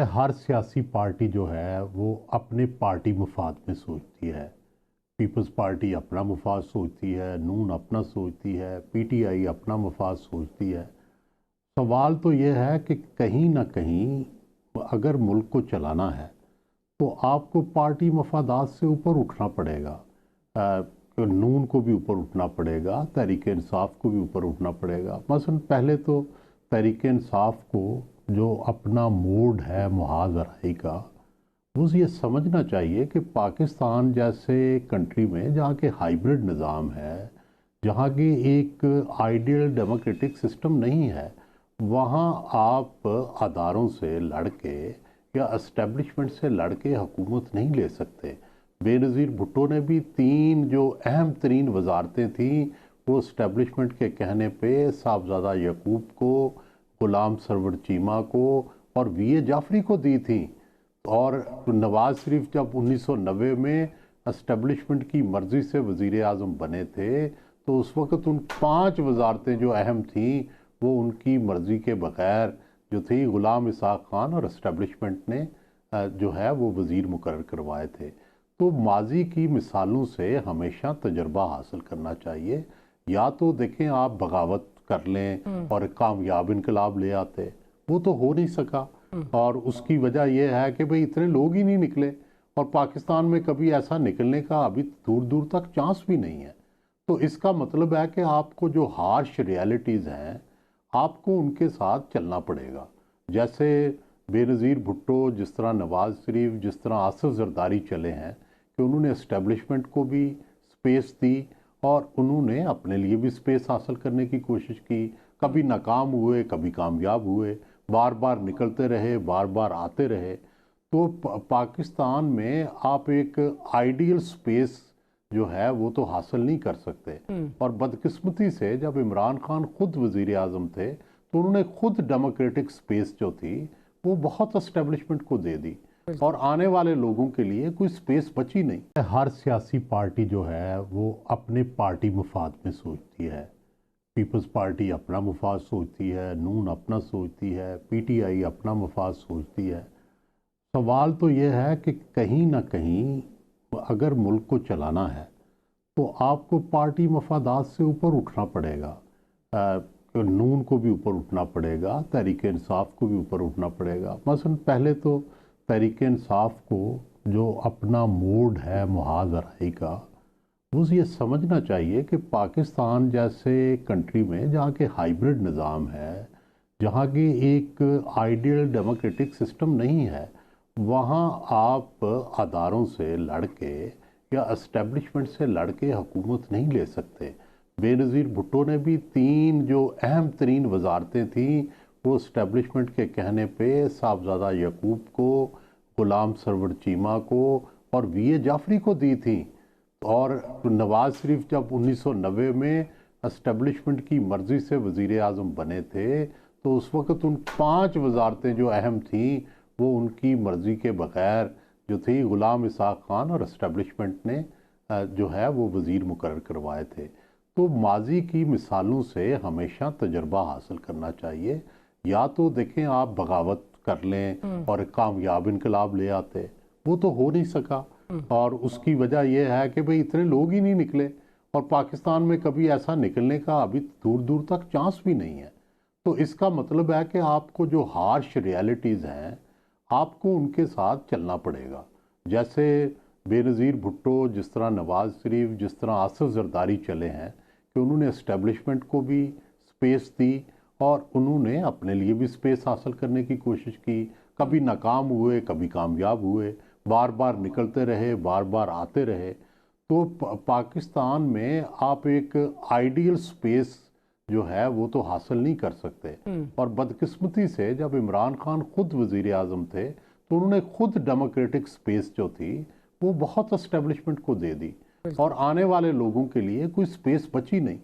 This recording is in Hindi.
हर सियासी पार्टी जो है वो अपने पार्टी मुफाद में सोचती है। पीपल्स पार्टी अपना मुफाद सोचती है, नून अपना सोचती है, पीटीआई अपना मुफाद सोचती है। सवाल तो ये है कि कहीं ना कहीं अगर मुल्क को चलाना है तो आपको पार्टी मफादात से ऊपर उठना पड़ेगा। नून को भी ऊपर उठना पड़ेगा, तहरीक इंसाफ को भी ऊपर उठना पड़ेगा। मसलन पहले तो तहरीक इंसाफ को जो अपना मूड है मुहाज़राई का, वो ये समझना चाहिए कि पाकिस्तान जैसे कंट्री में जहाँ के हाइब्रिड निज़ाम है, जहाँ की एक आइडियल डेमोक्रेटिक सिस्टम नहीं है, वहाँ आप अदारों से लड़ के या एस्टेब्लिशमेंट से लड़ के हुकूमत नहीं ले सकते। बेनज़ीर भुट्टो ने भी 3 जो अहम तरीन वजारतें थीं वो इस्टेब्लिशमेंट के कहने पे साहबजादा यकूब को, गुलाम सरवर चीमा को और वी.ए. जाफरी को दी थी। और नवाज शरीफ जब 1990 में एस्टेब्लिशमेंट की मर्ज़ी से वज़ीर आज़म बने थे तो उस वक़्त उन 5 वजारतें जो अहम थीं वो उनकी मर्ज़ी के बग़ैर जो थी ग़ुलाम इसहाक़ खान और एस्टेब्लिशमेंट ने जो है वो वज़ीर मुकर्रर करवाए थे। तो माजी की मिसालों से हमेशा तजर्बा हासिल करना चाहिए। या तो देखें आप बगावत कर लें और कामयाब इनकलाब ले आते, वो तो हो नहीं सका। और उसकी वजह यह है कि भाई इतने लोग ही नहीं निकले और पाकिस्तान में कभी ऐसा निकलने का अभी दूर दूर तक चांस भी नहीं है। तो इसका मतलब है कि आपको जो हार्श रियलिटीज़ हैं आपको उनके साथ चलना पड़ेगा। जैसे बेनज़ीर भुट्टो, जिस तरह नवाज शरीफ, जिस तरह आसिफ जरदारी चले हैं कि उन्होंने इस्टेब्लिशमेंट को भी स्पेस दी और उन्होंने अपने लिए भी स्पेस हासिल करने की कोशिश की। कभी नाकाम हुए, कभी कामयाब हुए, बार बार निकलते रहे, बार बार आते रहे। तो पाकिस्तान में आप एक आइडियल स्पेस जो है वो तो हासिल नहीं कर सकते। और बदकिस्मती से जब इमरान खान खुद वज़ीर आज़म थे तो उन्होंने खुद डेमोक्रेटिक स्पेस जो थी वो बहुत एस्टेब्लिशमेंट को दे दी और आने वाले लोगों के लिए कोई स्पेस बची नहीं। हर सियासी पार्टी जो है वो अपने पार्टी मुफाद में सोचती है। पीपल्स पार्टी अपना मुफाद सोचती है, नून अपना सोचती है, पीटीआई अपना मुफाद सोचती है। सवाल तो ये है कि कहीं ना कहीं अगर मुल्क को चलाना है तो आपको पार्टी मफादात से ऊपर उठना पड़ेगा। नून को भी ऊपर उठना पड़ेगा, तहरीक इंसाफ को भी ऊपर उठना पड़ेगा। मसलन पहले तो तहरीक इंसाफ को जो अपना मूड है मुहाज़राई का, वो ये समझना चाहिए कि पाकिस्तान जैसे कंट्री में जहाँ के हाइब्रिड निज़ाम है, जहाँ की एक आइडियल डेमोक्रेटिक सिस्टम नहीं है, वहाँ आप अदारों से लड़ के या एस्टेब्लिशमेंट से लड़ के हुकूमत नहीं ले सकते। बेनज़ीर भुट्टो ने भी 3 जो अहम तरीन वजारतें थीं वो इस्टेब्लिशमेंट के कहने पे साहबजादा यकूब को, गुलाम सरवर चीमा को और वी.ए. जाफरी को दी थी। और नवाज शरीफ जब 1990 में एस्टेब्लिशमेंट की मर्ज़ी से वज़ीर आज़म बने थे तो उस वक़्त उन 5 वजारतें जो अहम थीं वो उनकी मर्ज़ी के बग़ैर जो थी ग़ुलाम इसहाक़ खान और एस्टेब्लिशमेंट ने जो है वो वज़ीर मुकर्रर करवाए थे। तो माजी की मिसालों से हमेशा तजर्बा हासिल करना चाहिए। या तो देखें आप बगावत कर लें और कामयाब इनकलाब ले आते, वो तो हो नहीं सका। और उसकी वजह यह है कि भाई इतने लोग ही नहीं निकले और पाकिस्तान में कभी ऐसा निकलने का अभी दूर दूर तक चांस भी नहीं है। तो इसका मतलब है कि आपको जो हार्श रियलिटीज़ हैं आपको उनके साथ चलना पड़ेगा। जैसे बेनज़ीर भुट्टो, जिस तरह नवाज शरीफ, जिस तरह आसिफ जरदारी चले हैं कि उन्होंने इस्टेब्लिशमेंट को भी स्पेस दी और उन्होंने अपने लिए भी स्पेस हासिल करने की कोशिश की। कभी नाकाम हुए, कभी कामयाब हुए, बार बार निकलते रहे, बार बार आते रहे। तो पाकिस्तान में आप एक आइडियल स्पेस जो है वो तो हासिल नहीं कर सकते। और बदकिस्मती से जब इमरान खान खुद वज़ीर आज़म थे तो उन्होंने खुद डेमोक्रेटिक स्पेस जो थी वो बहुत एस्टेब्लिशमेंट को दे दी और आने वाले लोगों के लिए कोई स्पेस बची नहीं।